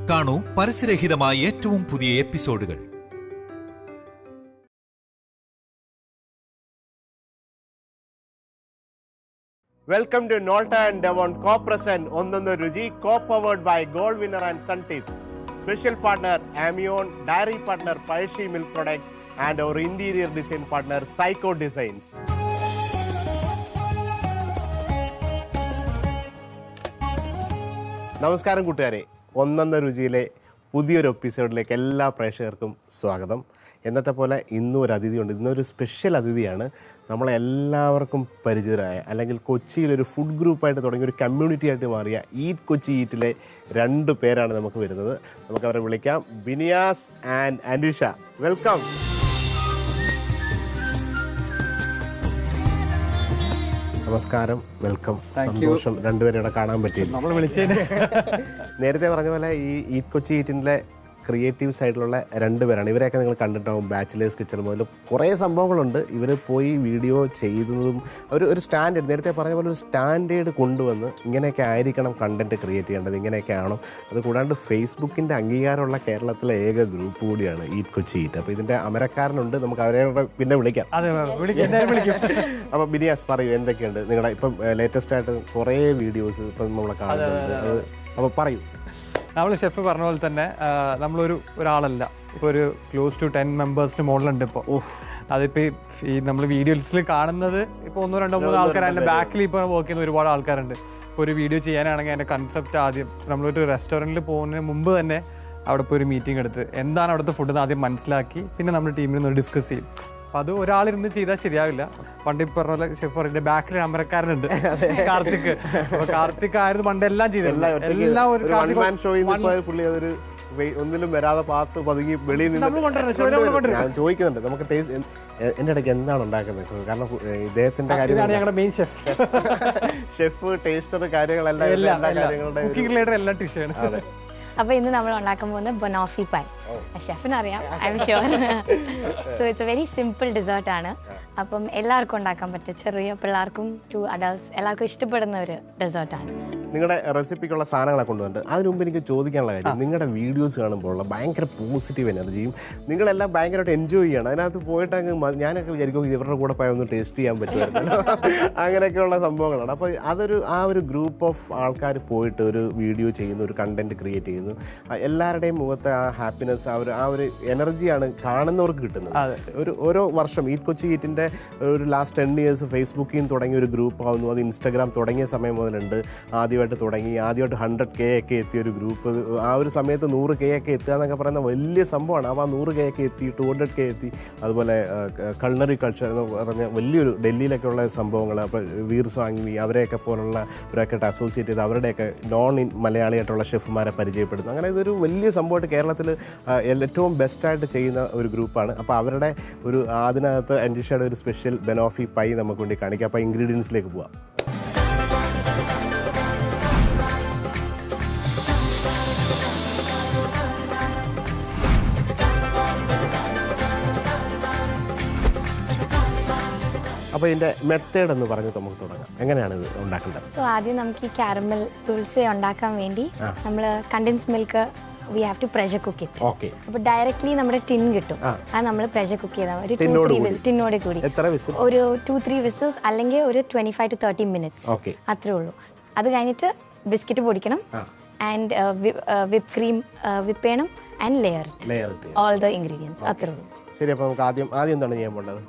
കാണൂ പരസ്യരഹിതമായ ഏറ്റവും പുതിയ എപ്പിസോഡുകൾ. Welcome to Nolta and Devon co-present Ondannu Ruji, co-powered by Gold Winner and Sun Tips. Special partner Amion, dairy partner Paishi Milk Products and our interior design partner Psycho Designs. നമസ്കാരം കൂട്ടുകാരെ, ഒന്നൊന്ന രുചിയിലെ പുതിയൊരു എപ്പിസോഡിലേക്ക് എല്ലാ പ്രേക്ഷകർക്കും സ്വാഗതം. എന്നത്തെ പോലെ ഇന്നും ഒരു അതിഥിയുണ്ട്. ഇന്നൊരു സ്പെഷ്യൽ അതിഥിയാണ്. നമ്മളെല്ലാവർക്കും പരിചിതരായ, അല്ലെങ്കിൽ കൊച്ചിയിലൊരു ഫുഡ് ഗ്രൂപ്പായിട്ട് തുടങ്ങിയ ഒരു കമ്മ്യൂണിറ്റി ആയിട്ട് മാറിയ ഈറ്റ് കൊച്ചി ഈറ്റിലെ 2 പേരാണ് നമുക്ക് വരുന്നത്. നമുക്കവരെ വിളിക്കാം. ബിനിയാസ് ആൻഡ് അനീഷ, വെൽക്കം. നമസ്കാരം, വെൽക്കം. സന്തോഷം രണ്ടുപേരും ഇവിടെ കാണാൻ പറ്റിയില്ല. നേരത്തെ പറഞ്ഞ പോലെ ഈ ഈറ്റ് കൊച്ചി ഈറ്റിൻ്റെ ക്രിയേറ്റീവ് സൈഡിലുള്ള 2 പേരാണ്. ഇവരെയൊക്കെ നിങ്ങൾ കണ്ടിട്ടുണ്ടാവും. ബാച്ചിലേഴ്സ് കിച്ചൺ മുതൽ കുറേ സംഭവങ്ങളുണ്ട്. ഇവർ പോയി വീഡിയോ ചെയ്യുന്നതും ഒരു സ്റ്റാൻഡേർഡ്, നേരത്തെ പറഞ്ഞ പോലെ ഒരു സ്റ്റാൻഡേർഡ് കൊണ്ടുവന്ന് ഇങ്ങനെയൊക്കെ ആയിരിക്കണം കണ്ടൻറ്റ് ക്രിയേറ്റ് ചെയ്യേണ്ടത്, ഇങ്ങനെയൊക്കെ ആണോ. അത് കൂടാണ്ട് ഫേസ്ബുക്കിൻ്റെ അംഗീകാരമുള്ള കേരളത്തിലെ ഏക ഗ്രൂപ്പ് കൂടിയാണ് ഈറ്റ് കൊച്ചി ഈറ്റ്. അപ്പോൾ ഇതിൻ്റെ അമരക്കാരനുണ്ട്, നമുക്ക് അവരെ പിന്നെ വിളിക്കാം. അപ്പോൾ ബിനിയാസ് പറയൂ, എന്തൊക്കെയുണ്ട് നിങ്ങളുടെ ഇപ്പം ലേറ്റസ്റ്റ് ആയിട്ട് കുറേ വീഡിയോസ് ഇപ്പം നമ്മളെ കാണുന്നുണ്ട്. അത് അപ്പോൾ പറയൂ. നമ്മൾ ഷെഫ് പറഞ്ഞ പോലെ തന്നെ ഒരാളല്ല, ഇപ്പോൾ ഒരു ക്ലോസ് ടു 10 മെമ്പേഴ്സിന് മുകളിലുണ്ട് ഇപ്പോൾ. അതിപ്പോൾ ഈ നമ്മൾ വീഡിയോസിൽ കാണുന്നത് ഇപ്പോൾ 1, 2, 3 ആൾക്കാർ, അതിൻ്റെ ബാക്കിൽ ഇപ്പോൾ വർക്ക് ചെയ്യുന്ന ഒരുപാട് ആൾക്കാരുണ്ട്. ഇപ്പോൾ ഒരു വീഡിയോ ചെയ്യാനാണെങ്കിൽ അതിൻ്റെ കൺസെപ്റ്റ് ആദ്യം നമ്മളൊരു റെസ്റ്റോറൻറ്റിൽ പോകുന്നതിന് മുമ്പ് തന്നെ അവിടെ പോയി ഒരു മീറ്റിംഗ് എടുത്ത് എന്താണ് അവിടുത്തെ ഫുഡ് ആദ്യം മനസ്സിലാക്കി പിന്നെ നമ്മൾ ടീമിൽ നിന്ന് ഡിസ്കസ് ചെയ്യും. അപ്പോൾ അത് ഒരാളിരുന്ന് ചെയ്താൽ ശരിയാവില്ല. പണ്ട് ഈ പറഞ്ഞ പോലെ ഷെഫ് പറഞ്ഞ ബാക്കിൽ അമരക്കാരനുണ്ട് കാർത്തിക്. അപ്പോൾ കാർത്തിക് ആയിരുന്നു പണ്ട് എല്ലാം ചെയ്തത്. എല്ലാം ഒരു ഒന്നിലും വരാതെ പാത്ത് പതുങ്ങി വെളിയിൽ നിന്ന് ഞാൻ ചോദിക്കുന്നുണ്ട്. നമുക്ക് ടേസ്റ്റ് എൻ്റെ ഇടയ്ക്ക് എന്താണ് ഉണ്ടാക്കുന്നത്, കാരണം ഇദ്ദേഹത്തിന്റെ കാര്യം മെയിൻ ഷെഫ് ടേസ്റ്റർ കാര്യങ്ങളെല്ലാം എല്ലാ കാര്യങ്ങളുടെ. അപ്പോൾ ഇന്ന് നമ്മൾ ഉണ്ടാക്കാൻ പോകുന്നത് ബനോഫി പൈ. ഷെഫിനറിയാം, I am sure. So it's a very simple ഡെസേർട്ടാണ്. അപ്പം എല്ലാവർക്കും ഉണ്ടാക്കാൻ പറ്റും, ചെറിയ പിള്ളേർക്കും ടു അഡൾട്ട്സ് എല്ലാവർക്കും ഇഷ്ടപ്പെടുന്ന ഒരു ഡെസേർട്ടാണ്. നിങ്ങളുടെ റെസിപ്പിക്കുള്ള സാധനങ്ങളൊക്കെ കൊണ്ടുവന്നിട്ട് അതിന് മുമ്പ് എനിക്ക് ചോദിക്കാനുള്ള കാര്യം, നിങ്ങളുടെ വീഡിയോസ് കാണുമ്പോഴുള്ള ഭയങ്കര പോസിറ്റീവ് എനർജിയും നിങ്ങളെല്ലാം ഭയങ്കരമായിട്ട് എൻജോയ് ചെയ്യണം. അതിനകത്ത് പോയിട്ട് ഞാനൊക്കെ വിചാരിക്കും ഇവരുടെ കൂടെ പോയി ഒന്ന് ടേസ്റ്റ് ചെയ്യാൻ പറ്റുമായിരുന്നല്ലോ. അങ്ങനെയൊക്കെയുള്ള സംഭവങ്ങളാണ്. അപ്പോൾ ആ ഒരു ഗ്രൂപ്പ് ഓഫ് ആൾക്കാർ പോയിട്ട് ഒരു വീഡിയോ ചെയ്യുന്നു, ഒരു കണ്ടന്റ് ക്രിയേറ്റ് ചെയ്യുന്നു. എല്ലാവരുടെയും മുഖത്തെ ആ ഹാപ്പിനെസ്, ആ ഒരു എനർജിയാണ് കാണുന്നവർക്ക് കിട്ടുന്നത്. ഓരോ വർഷം ഈറ്റ് കൊച്ചി ഈറ്റിൻ്റെ ഒരു ലാസ്റ്റ് 10 years ഫേസ്ബുക്കിൽ നിന്ന് തുടങ്ങിയ ഒരു ഗ്രൂപ്പ് ആവുന്നു. അത് ഇൻസ്റ്റാഗ്രാം തുടങ്ങിയ സമയം മുതലുണ്ട്. ആദ്യമായിട്ട് 100K ഒക്കെ എത്തിയ ഒരു ഗ്രൂപ്പ്. ആ ഒരു സമയത്ത് 100K ഒക്കെ എത്തുക എന്നൊക്കെ പറയുന്ന വലിയ സംഭവമാണ്. അപ്പോൾ ആ 100K ഒക്കെ എത്തി, 200K എത്തി. അതുപോലെ കൾണറി കൾച്ചർ എന്ന് പറഞ്ഞ വലിയൊരു ഡൽഹിയിലൊക്കെ ഉള്ള സംഭവങ്ങൾ. അപ്പോൾ വീർ സ്വാങ്വി അവരെയൊക്കെ പോലുള്ള ഇവരൊക്കെ അസോസിയേറ്റ് ചെയ്ത് അവരുടെയൊക്കെ മലയാളിയായിട്ടുള്ള ഷെഫുമാരെ പരിചയപ്പെടുത്തുന്നു. അങ്ങനെ ഇതൊരു വലിയ സംഭവമായിട്ട് കേരളത്തിൽ ഏറ്റവും ബെസ്റ്റായിട്ട് ചെയ്യുന്ന ഒരു ഗ്രൂപ്പാണ്. അപ്പോൾ അവരുടെ അതിനകത്ത് അൻജിഷയുടെ ഒരു സ്പെഷ്യൽ ബനോഫി പൈ നമുക്ക് വേണ്ടി കാണിക്കാം. അപ്പോൾ ഇൻഗ്രീഡിയൻസിലേക്ക് പോവാം. അപ്പോൾ ഇതിൻ്റെ മെത്തേഡ് എന്ന് പറഞ്ഞ് നമുക്ക് തുടങ്ങാം. എങ്ങനെയാണ് ഇത് ഉണ്ടാക്കേണ്ടത്? സോ ആദ്യം നമുക്ക് ഈ കാരമൽ ദുൽസെ ഉണ്ടാക്കാൻ വേണ്ടി നമ്മൾ condensed milk we have to pressure cook it. Okay. അപ്പോൾ ഡയറക്ട്ലി നമ്മുടെ ടിൻ കിട്ടും, അത് നമ്മൾ പ്രഷർ കുക്ക് ചെയ്താൽ ഒരു 2-3 ടിന്നോടെ കൂടി ഒരു 2-3 വിസിൽസ് അല്ലെങ്കിൽ ഒരു 25 to 30 minutes അത്രേ ഉള്ളൂ. അത് കഴിഞ്ഞിട്ട് ബിസ്ക്കറ്റ് പൊടിക്കണം ആൻഡ് വിപ്പ് ക്രീം വിപ്പ് ചെയ്യണം and layer all the ingredients അത്രേ ഉള്ളൂ. ശരി. അപ്പോൾ നമുക്ക് ആദ്യം എന്താണ് ചെയ്യാൻ പോകേണ്ടത്?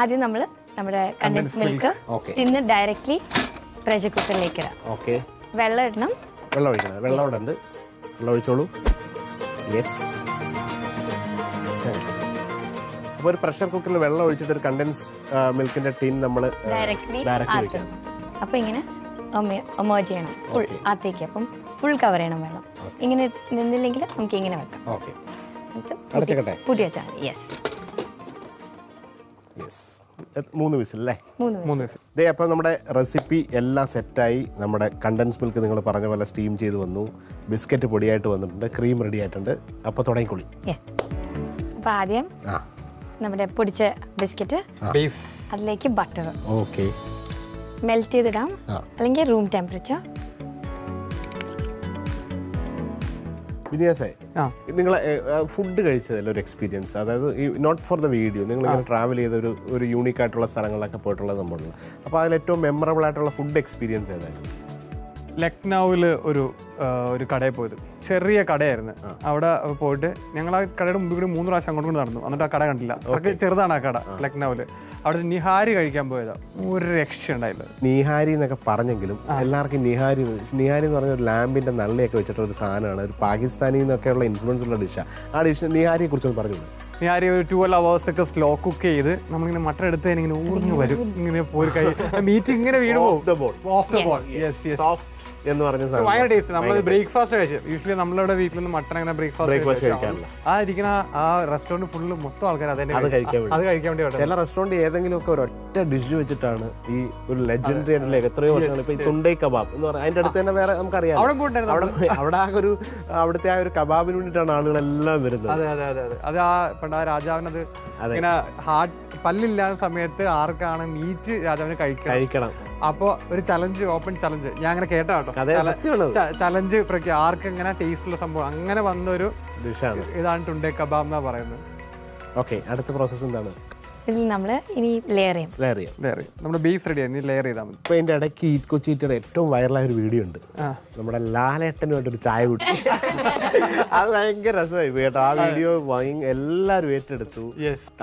ആദ്യം നമ്മൾ നമ്മുടെ condensed milk tin directly pressure കുക്കറിലേക്ക് ഇടാം. ഓക്കെ. വെള്ളം ഇടണം. വെള്ളം ഒഴിക്കണം. വെള്ളം ഇവിടെ ഉണ്ട്, വെള്ളം ഒഴിച്ചോളൂ. യെസ്. അപ്പോൾ ഒരു പ്രഷർ കുക്കറിൽ വെള്ളം ഒഴിച്ചിട്ട് ഒരു കണ്ടൻസ് മിൽക്കിന്റെ ടിൻ നമ്മൾ ഡയറക്ട്ലി വെക്കണം. അപ്പോൾ ഇങ്ങനെ എമേർജ് ചെയ്യണം ഫുൾ അകത്തേക്ക്. അപ്പം ഫുൾ കവർ ചെയ്യണം വെള്ളം. ഇങ്ങനെ നിന്നില്ലെങ്കിൽ നമുക്ക് ഇങ്ങനെ വെക്കാം. ഓക്കെ. പൂട്ടി വെച്ചാൽ മതി. യെസ്. 3 വിസിൽ അല്ലേ? 3 വിസിൽ. ഇതേ അപ്പോൾ നമ്മുടെ റെസിപ്പി എല്ലാം സെറ്റായി. നമ്മുടെ കണ്ടൻസ് മിൽക്ക് നിങ്ങൾ പറഞ്ഞ പോലെ സ്റ്റീം ചെയ്ത് വന്നു. ബിസ്ക്കറ്റ് പൊടിയായിട്ട് വന്നിട്ടുണ്ട്. ക്രീം റെഡി ആയിട്ടുണ്ട്. അപ്പോൾ തുടങ്ങിക്കൊള്ളി. അപ്പോൾ ആദ്യം നമ്മുടെ പൊടിച്ച ബിസ്ക്കറ്റ്, അതിലേക്ക് ബട്ടർ ഓക്കെ മെൽറ്റ് ചെയ്തിടാം, അല്ലെങ്കിൽ റൂം ടെമ്പറേച്ചർ. വിന്യാസേ, ആ. നിങ്ങൾ ഫുഡ് കഴിച്ചതല്ല ഒരു എക്സ്പീരിയൻസ്, അതായത് ഈ നോട്ട് ഫോർ ദ വീഡിയോ, നിങ്ങളിങ്ങനെ ട്രാവൽ ചെയ്ത ഒരു യൂണീക്ക് ആയിട്ടുള്ള സ്ഥലങ്ങളിലൊക്കെ പോയിട്ടുള്ളത് നമ്മളുള്ള, അപ്പോൾ അതിൽ ഏറ്റവും മെമ്മറബിൾ ആയിട്ടുള്ള ഫുഡ് എക്സ്പീരിയൻസ് ഏതായിരുന്നു? ലക്നൌവിൽ ഒരു കടയിൽ പോയത്, ചെറിയ കടയായിരുന്നു. അവിടെ പോയിട്ട് ഞങ്ങൾ ആ കടയുടെ മുമ്പിൽ കൂടി 3 പ്രാവശ്യം അങ്ങോട്ട് നടന്നു, എന്നിട്ട് ആ കട കണ്ടില്ല. അതൊക്കെ ചെറുതാണ് ആ കട ലക്നൌവില്. അവിടെ നിഹാരി കഴിക്കാൻ പോയതാ, ഒരു രക്ഷ ഉണ്ടായില്ല. നിഹാരി എന്നൊക്കെ പറഞ്ഞെങ്കിലും എല്ലാവർക്കും നിഹാരി എന്ന് പറഞ്ഞ ഒരു ലാമ്പിന്റെ നള്ളിയൊക്കെ വെച്ചിട്ടുള്ള ഒരു സാധനമാണ്, ഒരു പാകിസ്ഥാനിൽ നിന്നൊക്കെയുള്ള ഇൻഫ്ലുവൻസ് ഉള്ള ഡിഷാണ്. ആ ഡിഷ് നിഹാരിയെ കുറിച്ചൊന്ന് പറഞ്ഞു. നിഹാരി ഒരു 12 hours ഒക്കെ സ്ലോ കുക്ക് ചെയ്ത് നമ്മളിങ്ങനെ മട്ടൺ എടുത്ത് ഇങ്ങനെ ഊർന്ന് വരും, ഇങ്ങനെ പോയി മീറ്റ് ഇങ്ങനെ വീണ് ഓഫ് ദ ബോൾ സോഫ്റ്റ് എന്ന് പറഞ്ഞ സാധനം ഭയങ്കര ടേസ്റ്റ്. നമ്മൾ ബ്രേക്ക്ഫാസ്റ്റ് കഴിച്ചു. യൂഷ്വലി നമ്മളുടെ വീട്ടിൽ നിന്ന് മട്ടൺ അങ്ങനെ ബ്രേക്ക്ഫാസ്റ്റ് കഴിക്കാറില്ല. ആ ഇരിക്കുന്ന ആ റെസ്റ്റോറന്റ് ഫുള്ള് മൊത്തം ആൾക്കാർ അത് കഴിക്കാൻ വേണ്ടി. ചില റെസ്റ്റോറന്റ് ഏതെങ്കിലും ഒക്കെ ഒരൊറ്റ ഡിഷ് വെച്ചിട്ടാണ് ഈ ഒരു ലെജൻഡറി ആയിട്ടുള്ള എത്രയോ വർഷങ്ങൾ. ഇപ്പൊ ഈ തുണ്ടൈ കബാബ് എന്ന് പറഞ്ഞാൽ അതിന്റെ അടുത്ത് തന്നെ വേറെ നമുക്കറിയാം, അവിടെ അവിടുത്തെ ആ ഒരു കബാബിന് വേണ്ടിയിട്ടാണ് ആളുകളെല്ലാം വരുന്നത്. അതെ അതെ അതെ അതെ. അത് ആ പണ്ട് ആ രാജാവിനത് ഇങ്ങനെ ഹാർട്ട് പല്ലില്ലാത്ത സമയത്ത് ആർക്കാണ് മീറ്റ് രാജാവിന് കഴിക്കണം. അപ്പൊ ഒരു ചലഞ്ച്, ഓപ്പൺ ചലഞ്ച് ഞാൻ അങ്ങനെ കേട്ടോ ചലഞ്ച് ആർക്ക് എങ്ങനെ ടേസ്റ്റുള്ള സംഭവം അങ്ങനെ വന്നൊരു ഡിഷാണ് ഇതാണ് ടുണ്ടേ കബാബ് എന്നാ പറയുന്നത്. ഓക്കെ, അടുത്ത പ്രോസസ് എന്താണ്? ഇതിൽ നമ്മൾ ഇനി ലെയർ ചെയ്യും. നമ്മുടെ ബേസ് റെഡി ആണ്, ലെയർ ചെയ്താൽ മതി. ഇപ്പൊ ഇതിന്റെ ഇടയ്ക്ക് ഈറ്റ് കൊച്ചിയുടെ ഏറ്റവും വൈറലായ ഒരു വീഡിയോ ഉണ്ട്, നമ്മുടെ ലാലേട്ടനുമായിട്ടൊരു ചായ കുട്ടി. അത് ഭയങ്കര രസമായി കേട്ടോ. ആ വീഡിയോ എല്ലാവരും ഏറ്റെടുത്തു.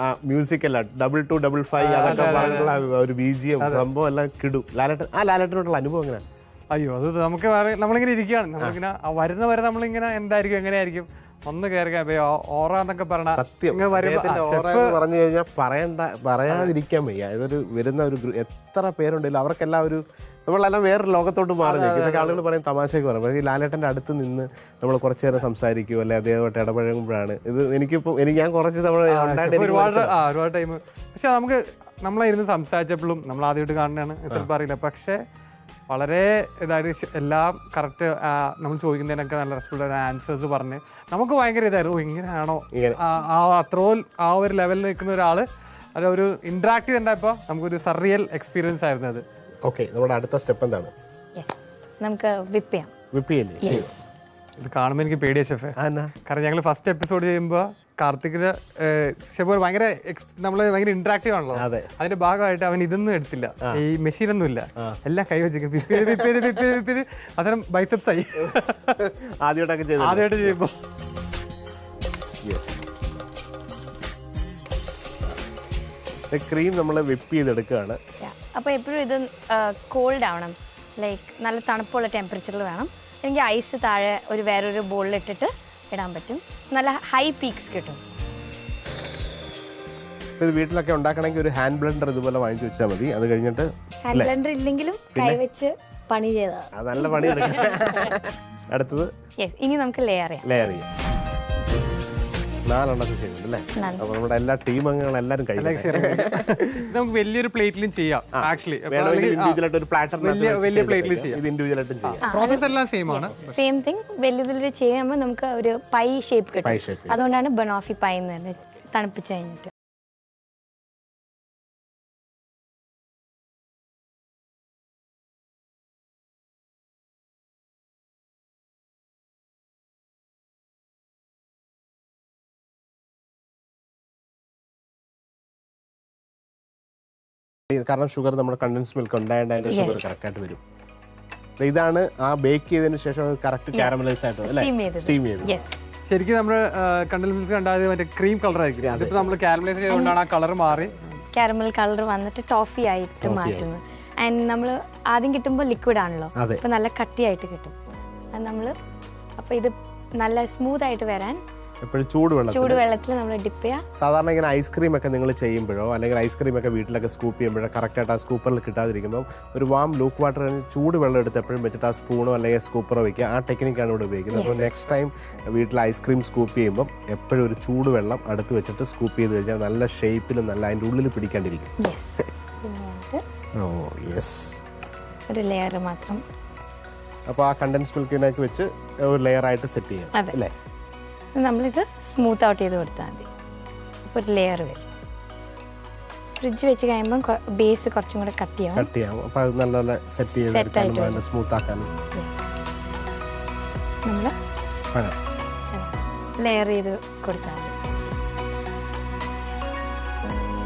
ആ മ്യൂസിക് എല്ലാം 2255 അതൊക്കെ പറഞ്ഞിട്ടുള്ള ഒരു BGM സംഭവം എല്ലാം കിടും. ലാലേട്ടനോട്ടുള്ള അനുഭവം എങ്ങനെയാണ്? അയ്യോ, അത് നമുക്ക് നമ്മളിങ്ങനെ ഇരിക്കുകയാണ്, നമ്മളിങ്ങനെ വരുന്ന വരെ നമ്മളിങ്ങനെ എന്തായിരിക്കും എങ്ങനെയായിരിക്കും ഒന്ന് കയറി ഓറാന്നൊക്കെ പറഞ്ഞ സത്യം. പറഞ്ഞു കഴിഞ്ഞാൽ പറയാതിരിക്കാൻ വയ്യ. ഇതൊരു വരുന്ന ഒരു എത്ര പേരുണ്ടല്ലോ അവർക്കെല്ലാം ഒരു നമ്മളെല്ലാം വേറെ ലോകത്തോട്ട് മാറി നിൽക്കും. ഇതൊക്കെ ആളുകൾ പറയും, തമാശയൊക്കെ പറയും. പക്ഷേ ഈ ലാലേട്ടൻ്റെ അടുത്ത് നിന്ന് നമ്മൾ കുറച്ചു നേരം സംസാരിക്കും, അല്ലെ അദ്ദേഹമായിട്ട് ഇടപഴകുമ്പോഴാണ് ഇത് ഞാൻ കുറച്ച് ഒരുപാട് ടൈം. പക്ഷെ നമ്മളായിരുന്നു സംസാരിച്ചപ്പോഴും നമ്മൾ ആദ്യമായിട്ട് കാണുന്നതാണ്, ചിലപ്പോൾ അറിയില്ല. പക്ഷേ വളരെ ഇതായിട്ട് എല്ലാം കറക്റ്റ് നമ്മൾ ചോദിക്കുന്നതിനൊക്കെ നല്ല റെസ്പോൺസ് ആൻസേഴ്സ് പറഞ്ഞ് നമുക്ക് ഭയങ്കര ഇതായിരുന്നു. ഇങ്ങനെയാണോ അത്രയും ആ ഒരു ലെവലിൽ നിൽക്കുന്ന ഒരാള് അത് ഒരു ഇന്ററാക്ട് ചെയ്തിട്ടുണ്ടായപ്പോൾ നമുക്കൊരു സർറിയൽ എക്സ്പീരിയൻസ് ആയിരുന്നു അത്. ഓക്കെ, നമ്മുടെ അടുത്ത സ്റ്റെപ്പ് എന്താണ്? നമുക്ക് വിപ്പ് ചെയ്യാം. ഇത് കാണുമ്പോൾ എനിക്ക് പേടിയ ഷെഫ്, കാരണം ഞങ്ങൾ ഫസ്റ്റ് എപ്പിസോഡ് ചെയ്യുമ്പോൾ കാർത്തികിന് ഷെഫ് ഭയങ്കര നമ്മള് ഭയങ്കര ഇന്ററാക്റ്റീവ് ആണല്ലോ. അതിന്റെ ഭാഗമായിട്ട് അവൻ ഇതൊന്നും എടുത്തില്ല, ഈ മെഷീനൊന്നും ഇല്ല, എല്ലാം കൈ വെച്ചിട്ട് അവസാനം ബൈസെപ്സ് ആയി ആദ്യമായിട്ട് ചെയ്യുമ്പോ. ക്രീം നമ്മൾ വിപ്പ് ചെയ്തെടുക്കുകയാണ്. അപ്പോൾ എപ്പോഴും ഇത് കോൾഡ് ആവണം, ലൈക്ക് നല്ല തണുപ്പുള്ള ടെമ്പറേച്ചറിൽ വേണം. എനിക്ക് ഐസ് താഴെ വേറൊരു ബോളിൽ ഇട്ടിട്ട് ഇടാൻ പറ്റും. നല്ല ഹൈ പീക്സ് കിട്ടും. ഇത് വീട്ടിലൊക്കെ ഉണ്ടാക്കണമെങ്കിൽ ഒരു ഹാൻഡ് ബ്ലെൻഡർ ഇതുപോലെ വാങ്ങിച്ചു വെച്ചാൽ മതി. അത് കഴിഞ്ഞിട്ട് ഹാൻഡ് ബ്ലെൻഡർ ഇല്ലെങ്കിലും കൈവച്ച് പണി ചെയ്താൽ നല്ല പണി എടുക്കാം. അടുത്തത് ഇനി നമുക്ക് ലെയർ ചെയ്യാം. 4 എണ്ണത്തിൽ ചെയ്യുന്നുണ്ട് അല്ലേ? അപ്പൊ നമ്മുടെ എല്ലാ ടീം അംഗങ്ങൾ എല്ലാവരും നമുക്ക് വലിയൊരു പ്ലേറ്റിലും ചെയ്യാം. ആക്ച്വലി വലിയ പ്ലേറ്റിൽ ചെയ്യാം. പ്രോസസ് എല്ലാം സെയിം തിങ്. വലിയതിൽ ചെയ്യുമ്പോൾ നമുക്ക് ഒരു പൈ ഷേപ്പ് കിട്ടും. അതുകൊണ്ടാണ് ബനോഫി പൈ എന്ന് പറയുന്നത്, തണുപ്പിച്ച് കഴിഞ്ഞിട്ട്. കാരണം ഷുഗർ നമ്മുടെ കണ്ടൻസ് മിൽക്ക് ഉണ്ടായത് അതിന്റെ ഷുഗർ കറക്റ്റായിട്ട് വരും. ഇതാണ് ആ ബേക്ക് ചെയ്തതിന് ശേഷം കറക്റ്റ് കാരമലൈസ് ആയിട്ട് സ്റ്റീം ചെയ്ത്. ശരിക്കും നമ്മൾ കണ്ടൻസ് മിൽക്ക് കണ്ടാൽ മറ്റേ ക്രീം കളർ ആയിരിക്കും. ഇതിപ്പോൾ നമ്മൾ കാരമലൈസ് ചെയ്തുകൊണ്ടാണ് ആ കളർ മാറി കാരമൽ കളർ വന്നിട്ട് ടോഫി ആയിട്ട് മാറ്റുന്നത്. ആൻഡ് നമ്മൾ ആദ്യം കിട്ടുമ്പോൾ ലിക്വിഡ് ആണല്ലോ, അപ്പോൾ നല്ല കട്ടിയായിട്ട് കിട്ടും. അത് നമ്മൾ അപ്പോൾ ഇത് നല്ല സ്മൂത്ത് ആയിട്ട് വരാൻ എപ്പോഴും ചൂടുവെള്ളത്തിൽ നമ്മൾ ഡിപ്പ് ചെയ്യാം. സാധാരണ ഇങ്ങനെ ഐസ്ക്രീം ഒക്കെ നിങ്ങൾ ചെയ്യുമ്പോഴോ അല്ലെങ്കിൽ ഐസ്ക്രീം ഒക്കെ വീട്ടിലൊക്കെ സ്കൂപ്പ് ചെയ്യുമ്പോഴോ കറക്റ്റായിട്ട് ആ സ്കൂപ്പറിൽ കിട്ടാതിരിക്കുമ്പോൾ ഒരു വാം ലൂക്ക് വാട്ടർ ചൂടുവെള്ളം എടുത്ത് എപ്പോഴും വെച്ചിട്ട് ആ സ്പൂണോ അല്ലെങ്കിൽ സ്കൂപ്പറോ വയ്ക്കുക. ആ ടെക്നിക്കാണ് ഇവിടെ ഉപയോഗിക്കുന്നത്. അപ്പോൾ നെക്സ്റ്റ് ടൈം വീട്ടിൽ ഐസ്ക്രീം സ്കൂപ്പ് ചെയ്യുമ്പോൾ എപ്പോഴും ഒരു ചൂടുവെള്ളം അടുത്ത് വെച്ചിട്ട് സ്കൂപ്പ് ചെയ്ത് കഴിഞ്ഞാൽ നല്ല ഷേപ്പിലും നല്ല അതിൻ്റെ ഉള്ളിൽ പിടിക്കാണ്ടിരിക്കും. ഒരു ലെയർ മാത്രം. അപ്പോൾ ആ കണ്ടൻസ് മിൽക്കിനൊക്കെ വെച്ച് ഒരു ലെയർ ആയിട്ട് സെറ്റ് ചെയ്യണം അല്ലേ? നമ്മളിത് സ്മൂത്ത് ഔട്ട് ചെയ്ത് കൊടുത്താൽ മതി. അപ്പോൾ ഒരു ലെയർ വരും. ഫ്രിഡ്ജ് വെച്ച് കഴിയുമ്പോൾ ബേസ് കുറച്ചും കൂടെ കട്ടിയാവും. അപ്പോൾ അത് നല്ല സെറ്റ് ചെയ്ത് സ്മൂത്ത് ആക്കാനും. നമ്മൾ ലെയർ ചെയ്ത് കൊടുത്താൽ മതി.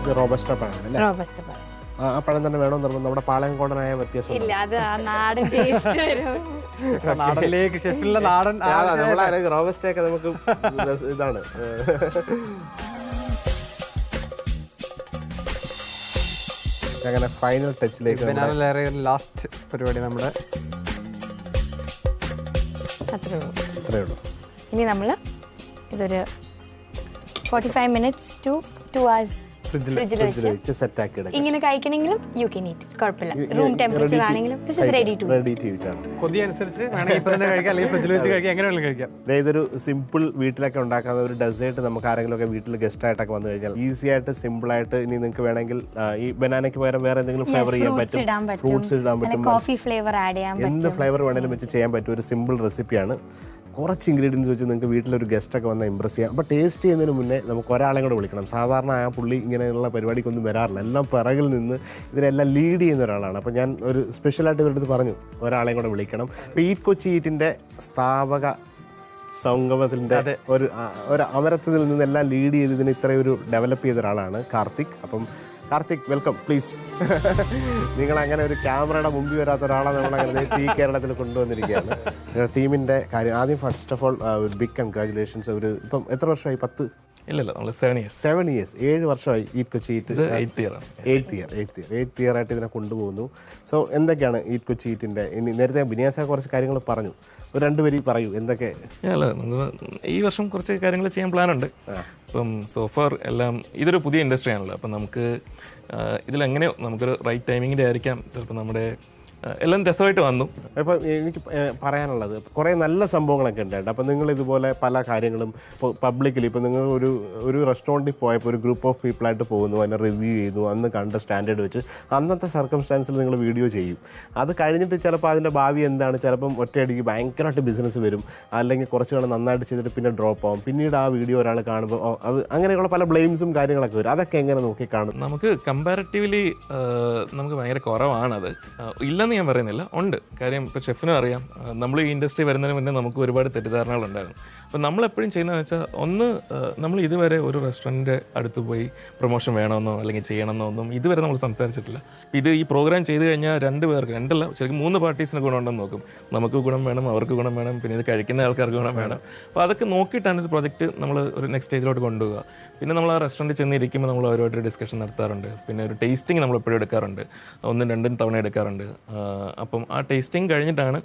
ഇത് റോബസ്റ്റ പഴമാണ്. റോബസ്റ്റ പഴം ആ പഴം തന്നെ വേണോ നിർബന്ധം? നമ്മുടെ പാളയംകോടനായ വ്യത്യാസം ഇല്ല, അത് ആ നാടൻ ടേസ്റ്റ് വരും. നാടനിലേക്ക് ഷെഫിലെ നാടൻ നമ്മളെ റോബസ്റ്റ ഒക്കെ നമുക്ക് ഇതാണ്. അങ്ങനെ ഫൈനൽ ടച്ചിലേക്ക് ലാസ്റ്റ് പരിപാടി നമ്മുടെ അത്രേ ഉള്ളൂ. ഇത്രയേ ഉള്ളൂ. ഇനി നമ്മൾ ഇതൊരു 45 minutes to 2 hours ഫ്രിഡ്ജിൽ വെച്ച് സെറ്റ് ആക്കി എടുക്കാം. ഇങ്ങനെ കഴിക്കണമെങ്കിലും യു കെൻ ഈറ്റ് ഇറ്റ്, കുഴപ്പമില്ല. റൂം ടെമ്പറേച്ചർ ആണെങ്കിലും this is ready to eat ആണ്. കൊതി അനുസരിച്ച് വേണമെങ്കിൽ ഇപ്പൊ തന്നെ കഴിക്കാം, അല്ലെങ്കിൽ ഫ്രിഡ്ജിൽ വെച്ച് കഴിക്കാം, എങ്ങനെ വേണമെങ്കിലും കഴിക്കാം. ഇതൊരു സിമ്പിൾ വീട്ടിലൊക്കെ ഉണ്ടാക്കാവുന്ന ഒരു ഡെസേർട്ട്. നമുക്ക് ആരെങ്കിലും ഒക്കെ വീട്ടിൽ ഗസ്റ്റ് ആയിട്ടൊക്കെ വന്നു കഴിഞ്ഞാൽ ഈസി ആയിട്ട് സിമ്പിൾ ആയിട്ട്. ഇനി നിങ്ങൾക്ക് വേണമെങ്കിൽ ഈ ബനാനയ്ക്ക് പകരം വേറെ എന്തെങ്കിലും ഫ്ലേവർ ചെയ്യാൻ പറ്റും, ഫ്രൂട്ട്സ് ഇടാൻ പറ്റും, കോഫി ഫ്ലേവർ ആഡ് ചെയ്യാൻ പറ്റും, എന്ത് ഫ്ലേവർ വേണമെങ്കിലും വെച്ച് ചെയ്യാൻ പറ്റും. ഒരു സിമ്പിൾ റെസിപ്പിയാണ്. കുറച്ച് ഇൻഗ്രീഡിയൻസ് വെച്ച് നിങ്ങൾക്ക് വീട്ടിലൊരു ഗസ്റ്റൊക്കെ വന്നാൽ ഇമ്പ്രസ് ചെയ്യാം. അപ്പോൾ ടേസ്റ്റ് ചെയ്യുന്നതിന് മുന്നേ നമുക്ക് ഒരാളെ കൂടെ വിളിക്കണം. സാധാരണ ആ പുള്ളി ഇങ്ങനെയുള്ള പരിപാടിക്കൊന്നും വരാറില്ല, എല്ലാം പിറകിൽ നിന്ന് ഇതിനെല്ലാം ലീഡ് ചെയ്യുന്ന ഒരാളാണ്. അപ്പോൾ ഞാൻ ഒരു സ്പെഷ്യലായിട്ട് ഇവരുടെ അടുത്ത് പറഞ്ഞു ഒരാളെയും കൂടെ വിളിക്കണം. ഇപ്പോൾ ഈറ്റ് കൊച്ചി ഈറ്റിൻ്റെ സ്ഥാപക സംഗമത്തിൻ്റെ ഒരു അമരത്തിൽ നിന്നെല്ലാം ലീഡ് ചെയ്ത് ഇതിന് ഇത്രയൊരു ഡെവലപ്പ് ചെയ്ത ഒരാളാണ് കാർത്തിക്. അപ്പം കാർത്തിക്, വെൽക്കം പ്ലീസ്. നിങ്ങൾ അങ്ങനെ ഒരു ക്യാമറയുടെ മുമ്പിൽ വരാത്ത ഒരാളെ നമ്മളങ്ങനെ കേരളത്തിൽ കൊണ്ടുവന്നിരിക്കുകയാണ്. ടീമിൻ്റെ കാര്യം ആദ്യം ഫസ്റ്റ് ഓഫ് ഓൾ ഒരു ബിഗ് കൺഗ്രാജുലേഷൻസ്. ഒരു ഇപ്പം എത്ര വർഷമായി? 10 ഇല്ലല്ല, നമ്മൾ 7 years 7 വർഷമായി eat Kochi eat. 8th year ആയിട്ട് ഇതിനെ കൊണ്ടുപോകുന്നു. സോ എന്തൊക്കെയാണ് ഈറ്റ് കൊച്ചി ഈറ്റിൻ്റെ? ഇനി നേരത്തെ ബിനിയാസ കുറച്ച് കാര്യങ്ങൾ പറഞ്ഞു, ഒരു 2 വരി പറയൂ എന്തൊക്കെ. അല്ല, നമുക്ക് ഈ വർഷം കുറച്ച് കാര്യങ്ങൾ ചെയ്യാൻ പ്ലാനുണ്ട്. ഇപ്പം സോഫാർ എല്ലാം ഇതൊരു പുതിയ ഇൻഡസ്ട്രി ആണല്ലോ. അപ്പം നമുക്ക് ഇതിലെങ്ങനെയോ നമുക്കൊരു റൈറ്റ് ടൈമിങ്ങിൻ്റെ ആയിരിക്കാം ചിലപ്പോൾ നമ്മുടെ എല്ലാം രസമായിട്ട് വന്നു. അപ്പോൾ എനിക്ക് പറയാനുള്ളത് കുറേ നല്ല സംഭവങ്ങളൊക്കെ ഉണ്ടായിട്ട്. അപ്പോൾ നിങ്ങൾ ഇതുപോലെ പല കാര്യങ്ങളും ഇപ്പോൾ പബ്ലിക്കലി ഇപ്പോൾ നിങ്ങൾ ഒരു റെസ്റ്റോറൻറ്റിൽ പോയപ്പോൾ ഒരു ഗ്രൂപ്പ് ഓഫ് പീപ്പിളായിട്ട് പോകുന്നു, അതിനെ റിവ്യൂ ചെയ്യുന്നു, അന്ന് കണ്ട സ്റ്റാൻഡേർഡ് വെച്ച് അന്നത്തെ സർക്കംസ്റ്റാൻസിൽ നിങ്ങൾ വീഡിയോ ചെയ്യും. അത് കഴിഞ്ഞിട്ട് ചിലപ്പോൾ അതിൻ്റെ ഭാവി എന്താണ്, ചിലപ്പം ഒറ്റയടിക്ക് ഭയങ്കരമായിട്ട് ബിസിനസ് വരും, അല്ലെങ്കിൽ കുറച്ച് കാലം നന്നായിട്ട് ചെയ്തിട്ട് പിന്നെ ഡ്രോപ്പ് ആവും. പിന്നീട് ആ വീഡിയോ ഒരാൾ കാണുമ്പോൾ അത് അങ്ങനെയുള്ള പല ബ്ലെയിംസും കാര്യങ്ങളൊക്കെ വരും. അതൊക്കെ എങ്ങനെ നോക്കി കാണും? നമുക്ക് കമ്പാരിറ്റീവ്ലി നമുക്ക് ഭയങ്കര കുറവാണത്. ഇല്ലെന്ന് ഞാൻ പറയുന്നില്ല, ഉണ്ട്. കാര്യം ഇപ്പോൾ ഷെഫിനും അറിയാം, നമ്മൾ ഈ ഇൻഡസ്ട്രി വരുന്നതിന് മുന്നേ നമുക്ക് ഒരുപാട് തെറ്റിദ്ധാരണകളുണ്ടായിരുന്നു. അപ്പോൾ നമ്മളെപ്പോഴും ചെയ്യുന്നതെന്ന് വെച്ചാൽ ഒന്ന് നമ്മൾ ഇതുവരെ ഒരു റെസ്റ്റോറൻറ്റിൻ്റെ അടുത്ത് പോയി പ്രൊമോഷൻ വേണമെന്നോ അല്ലെങ്കിൽ ചെയ്യണമെന്നോ ഒന്നും ഇതുവരെ നമ്മൾ സംസാരിച്ചിട്ടില്ല. ഇത് ഈ പ്രോഗ്രാം ചെയ്ത് കഴിഞ്ഞാൽ 2 പേർക്ക്, 2 അല്ല ശരിക്കും 3 പാർട്ടീസിന് ഗുണമുണ്ടെന്ന് നോക്കും. നമുക്ക് ഗുണം വേണം, അവർക്ക് ഗുണം വേണം, പിന്നെ ഇത് കഴിക്കുന്ന ആൾക്കാർക്ക് ഗുണം വേണം. അപ്പോൾ അതൊക്കെ നോക്കിയിട്ടാണ് ഇത് പ്രോജക്റ്റ് നമ്മൾ ഒരു നെക്സ്റ്റ് സ്റ്റേജിലോട്ട് കൊണ്ടുപോകുക. പിന്നെ നമ്മൾ ആ റെസ്റ്റോറൻറ്റിൽ ചെന്നിരിക്കുമ്പോൾ നമ്മൾ അവരുമായിട്ട് ഡിസ്കഷൻ നടത്താറുണ്ട്. പിന്നെ ഒരു ടേസ്റ്റിംഗ് നമ്മൾ എപ്പോഴും എടുക്കാറുണ്ട്, 1-2 തവണ എടുക്കാറുണ്ട്. അപ്പം ആ ടേസ്റ്റിംഗ് കഴിഞ്ഞിട്ടാണ്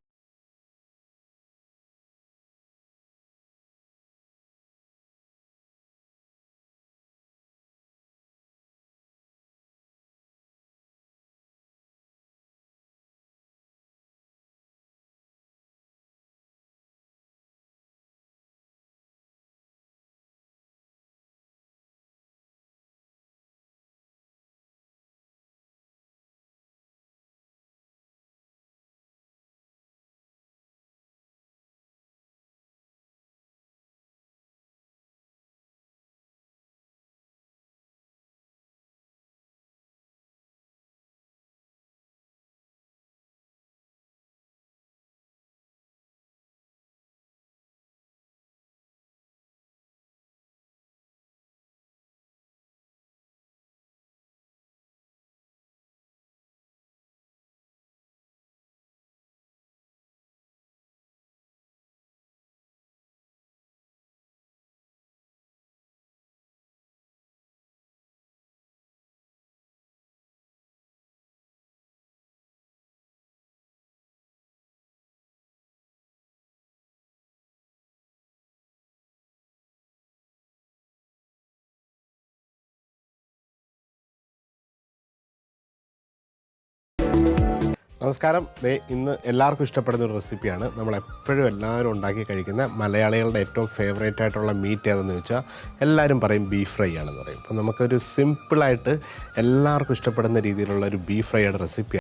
നമസ്കാരം. ഇന്ന് എല്ലാവർക്കും ഇഷ്ടപ്പെടുന്ന ഒരു റെസിപ്പിയാണ്. നമ്മളെപ്പോഴും എല്ലാവരും ഉണ്ടാക്കി കഴിക്കുന്ന മലയാളികളുടെ ഏറ്റവും ഫേവറേറ്റ് ആയിട്ടുള്ള മീറ്റ് ഏതെന്ന് ചോദിച്ചാൽ എല്ലാവരും പറയും ബീഫ് ഫ്രൈ ആണെന്ന് പറയും. അപ്പോൾ നമുക്കൊരു സിമ്പിളായിട്ട് എല്ലാവർക്കും ഇഷ്ടപ്പെടുന്ന രീതിയിലുള്ള ഒരു ബീഫ് ഫ്രൈയുടെ റെസിപ്പി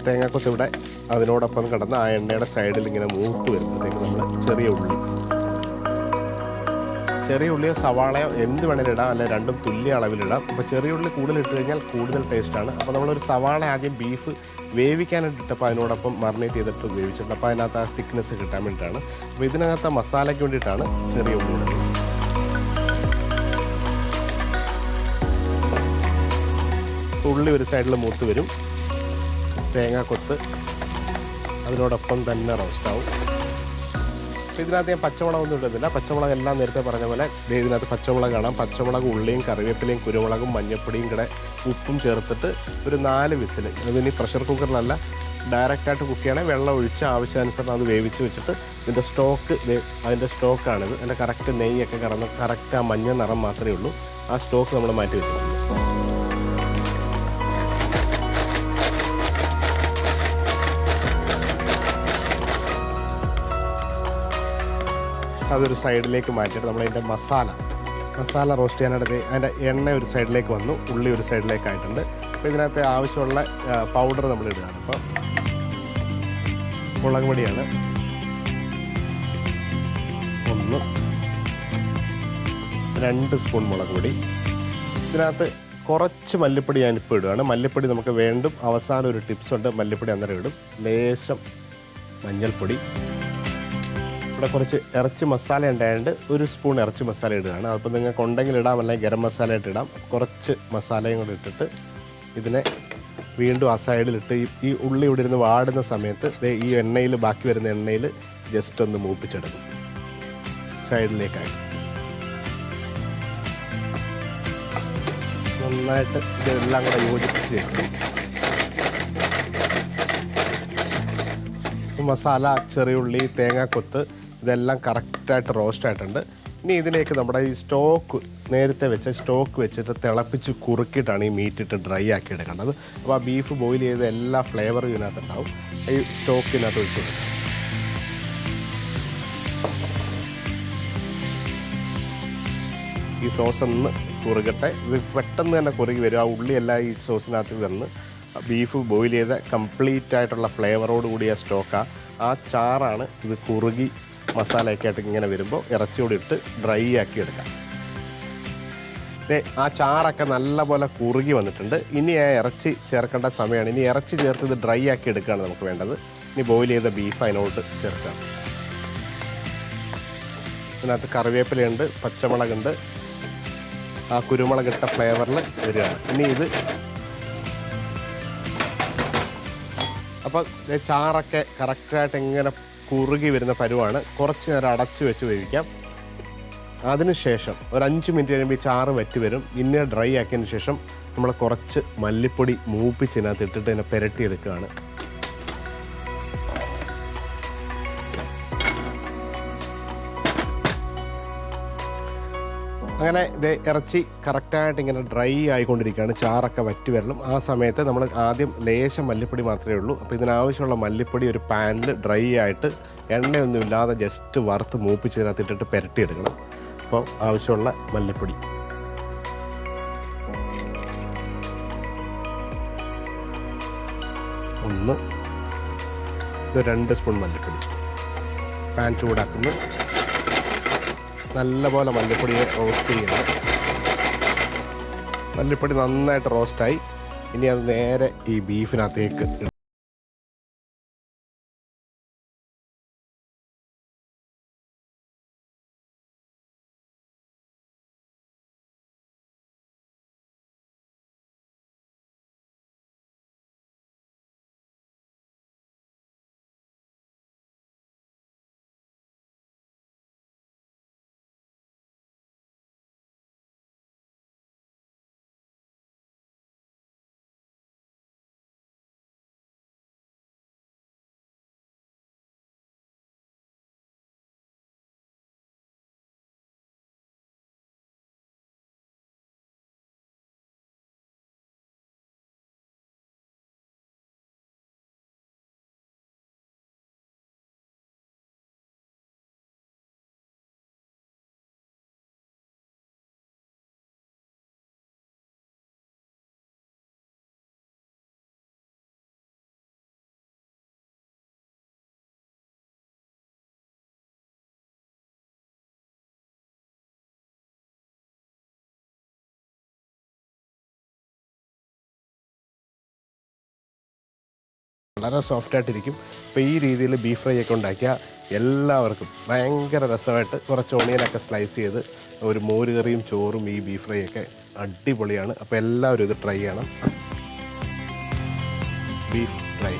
തേങ്ങാക്കൊത്ത് ഇവിടെ അതിനോടൊപ്പം കിടന്ന് ആ എണ്ണയുടെ സൈഡിൽ ഇങ്ങനെ മൂത്ത് വരുമ്പോഴത്തേക്ക് നമ്മൾ ചെറിയ ഉള്ളിയോ സവാളയോ എന്ത് വേണേലും ഇടാം, അല്ലെങ്കിൽ രണ്ടും തുല്യ അളവിലിടാം. അപ്പോൾ ചെറിയ ഉള്ളി കൂടുതൽ ഇട്ട് കഴിഞ്ഞാൽ കൂടുതൽ ടേസ്റ്റാണ്. അപ്പോൾ നമ്മളൊരു സവാള ആദ്യം ബീഫ് വേവിക്കാനായിട്ട് ഇട്ടപ്പോൾ അതിനോടൊപ്പം മറിനേറ്റ് ചെയ്തിട്ട് വേവിച്ചിട്ടുണ്ട്. അപ്പോൾ അതിനകത്ത് ആ തിക്നെസ് കിട്ടാൻ വേണ്ടിയിട്ടാണ്. അപ്പോൾ ഇതിനകത്ത് മസാലയ്ക്ക് വേണ്ടിയിട്ടാണ് ചെറിയ ഉള്ളി ഇടുന്നത്. ഉള്ളി ഒരു സൈഡിൽ മൂത്ത് വരും, തേങ്ങാക്കൊത്ത് അതിനോടൊപ്പം തന്നെ റോസ്റ്റാവും. അപ്പോൾ ഇതിനകത്ത് ഞാൻ പച്ചമുളകൊന്നും ഇടുന്നില്ല. പച്ചമുളക് എല്ലാം നേരത്തെ പറഞ്ഞ പോലെ ഇതിനകത്ത് പച്ചമുളക് കാണാം. പച്ചമുളക്, ഉള്ളിയും കറിവേപ്പിലയും കുരുമുളകും മഞ്ഞപ്പൊടിയും കൂടെ ഉപ്പും ചേർത്തിട്ട് ഒരു 4 വിസിൽ, അതിനി പ്രഷർ കുക്കറിലല്ല ഡയറക്റ്റായിട്ട് കുക്ക് ചെയ്യണമെങ്കിൽ വെള്ളം ഒഴിച്ച് ആവശ്യാനുസരണം അത് വേവിച്ച് വെച്ചിട്ട് ഇതിൻ്റെ അതിൻ്റെ സ്റ്റോക്കാണിത്. അതിൻ്റെ കറക്റ്റ് നെയ്യൊക്കെ കറന്ന് കറക്റ്റ് ആ മഞ്ഞ നിറം മാത്രമേ ഉള്ളൂ. ആ സ്റ്റോക്ക് നമ്മൾ മാറ്റി വെച്ചിട്ടുണ്ട്. അതൊരു സൈഡിലേക്ക് മാറ്റിയിട്ട് നമ്മളതിൻ്റെ മസാല റോസ്റ്റ് ചെയ്യാനായിട്ട് അതിൻ്റെ എണ്ണ ഒരു സൈഡിലേക്ക് വന്നു, ഉള്ളി ഒരു സൈഡിലേക്ക് ആയിട്ടുണ്ട്. അപ്പോൾ ഇതിനകത്ത് ആവശ്യമുള്ള പൗഡർ നമ്മൾ ഇടുകയാണ്. ഇപ്പോൾ മുളക് പൊടിയാണ് 2 സ്പൂൺ മുളക് പൊടി. ഇതിനകത്ത് കുറച്ച് മല്ലിപ്പൊടി ഞാനിപ്പോൾ ഇടുകയാണ്. മല്ലിപ്പൊടി നമുക്ക് വീണ്ടും അവസാനം ഒരു ടിപ്സ് ഉണ്ട്, മല്ലിപ്പൊടി അന്നേരം ഇടും. ലേശം മഞ്ഞൾപ്പൊടി. ഇവിടെ കുറച്ച് ഇറച്ചി മസാല ഉണ്ടായതുകൊണ്ട് 1 സ്പൂൺ ഇറച്ചി മസാല ഇടുകയാണ്. അപ്പോൾ നിങ്ങൾക്ക് ഉണ്ടെങ്കിൽ ഇടാം, അല്ലെങ്കിൽ ഗരം മസാല ആയിട്ട് ഇടാം. കുറച്ച് മസാലയും കൂടി ഇട്ടിട്ട് ഇതിനെ വീണ്ടും ആ സൈഡിലിട്ട് ഈ ഉള്ളി ഇവിടെ ഇരുന്ന് വാടുന്ന സമയത്ത് ഈ എണ്ണയിൽ, ബാക്കി വരുന്ന എണ്ണയിൽ ജസ്റ്റ് ഒന്ന് മൂപ്പിച്ചെടുക്കും സൈഡിലേക്കായി. നന്നായിട്ട് ഇതെല്ലാം കൂടെ യോജിപ്പിച്ച് ചേർക്കും. മസാല, ചെറിയുള്ളി, തേങ്ങാക്കൊത്ത് ഇതെല്ലാം കറക്റ്റായിട്ട് റോസ്റ്റ് ആയിട്ടുണ്ട്. ഇനി ഇതിലേക്ക് നമ്മുടെ ഈ നേരത്തെ വെച്ച സ്റ്റോക്ക് വെച്ചിട്ട് തിളപ്പിച്ച് കുറുക്കിയിട്ടാണ് ഈ മീറ്റ് ഇട്ട് ഡ്രൈ ആക്കി എടുക്കേണ്ടത്. അപ്പോൾ ആ ബീഫ് ബോയിൽ ചെയ്ത എല്ലാ ഫ്ലേവറും ഇതിനകത്തുണ്ടാവും. ഈ സ്റ്റോക്കിനകത്ത് ഒഴിച്ചു കൊടുക്കും. ഈ സോസ് ഒന്ന് കുറുകട്ടെ. ഇത് പെട്ടെന്ന് തന്നെ കുറുകി വരും. ആ ഉള്ളിയെല്ലാം ഈ സോസിനകത്ത് വന്ന് ബീഫ് ബോയിൽ ചെയ്ത കംപ്ലീറ്റ് ആയിട്ടുള്ള ഫ്ലേവറോട് കൂടിയ സ്റ്റോക്കാണ്. ആ ചാറാണ് ഇത് കുറുകി മസാലയൊക്കെ ആയിട്ട് ഇങ്ങനെ വരുമ്പോൾ ഇറച്ചിയോട് ഇട്ട് ഡ്രൈ ആക്കി എടുക്കാം. ആ ചാറൊക്കെ നല്ലപോലെ കുറുകി വന്നിട്ടുണ്ട്. ഇനി ആ ഇറച്ചി ചേർക്കേണ്ട സമയമാണ്. ഇനി ഇറച്ചി ചേർത്ത് ഇത് ഡ്രൈ ആക്കി എടുക്കുകയാണ് നമുക്ക് വേണ്ടത്. ഇനി ബോയിൽ ചെയ്ത ബീഫ് അതിനോട്ട് ചേർക്കാം. ഇതിനകത്ത് കറിവേപ്പിലയുണ്ട്, പച്ചമുളകുണ്ട്, ആ കുരുമുളകിട്ട ഫ്ലേവറിൽ വരികയാണ്. ഇനി ഇത് അപ്പോൾ ചാറൊക്കെ കറക്റ്റായിട്ട് ഇങ്ങനെ കുറുകി വരുന്ന പരുവാണ്. കുറച്ച് നേരം അടച്ച് വെച്ച് വേവിക്കാം. അതിനുശേഷം ഒരു 5 മിനിറ്റ് കഴിയുമ്പോൾ ഈ ചാറ് വറ്റി വരും. പിന്നെ ഡ്രൈ ആക്കിയതിന് ശേഷം നമ്മൾ കുറച്ച് മല്ലിപ്പൊടി മൂപ്പിച്ചിനകത്ത് ഇട്ടിട്ട് ഇതിനെ പുരട്ടിയെടുക്കുകയാണ്. അങ്ങനെ ഇത് ഇറച്ചി കറക്റ്റായിട്ട് ഇങ്ങനെ ഡ്രൈ ആയിക്കൊണ്ടിരിക്കുകയാണ്. ചാറൊക്കെ വറ്റി വരണം. ആ സമയത്ത് നമ്മൾ ആദ്യം ലേശം മല്ലിപ്പൊടി മാത്രമേ ഉള്ളൂ. അപ്പോൾ ഇതിനാവശ്യമുള്ള മല്ലിപ്പൊടി ഒരു പാനിൽ ഡ്രൈ ആയിട്ട് എണ്ണയൊന്നും ഇല്ലാതെ ജസ്റ്റ് വറുത്ത് മൂപ്പിച്ചതിനകത്ത് ഇട്ടിട്ട് പുരട്ടിയെടുക്കണം. അപ്പോൾ ആവശ്യമുള്ള മല്ലിപ്പൊടി ഇത് 2 സ്പൂൺ മല്ലിപ്പൊടി. പാൻ ചൂടാക്കുന്നു. നല്ലപോലെ മല്ലിപ്പൊടിയെ റോസ്റ്റ് ചെയ്യണം. മല്ലിപ്പൊടി നന്നായിട്ട് റോസ്റ്റായി. ഇനി അത് നേരെ ഈ ബീഫിനകത്തേക്ക് വളരെ സോഫ്റ്റായിട്ടിരിക്കും. അപ്പോൾ ഈ രീതിയിൽ ബീഫ് ഫ്രൈ ഒക്കെ ഉണ്ടാക്കിയാൽ എല്ലാവർക്കും ഭയങ്കര രസമായിട്ട് കുറച്ച് ഓണിയനൊക്കെ സ്ലൈസ് ചെയ്ത് ഒരു മോര് കറിയും ചോറും ഈ ബീഫ് ഫ്രൈ ഒക്കെ അടിപൊളിയാണ്. അപ്പോൾ എല്ലാവരും ഇത് ട്രൈ ചെയ്യണം. Beef fry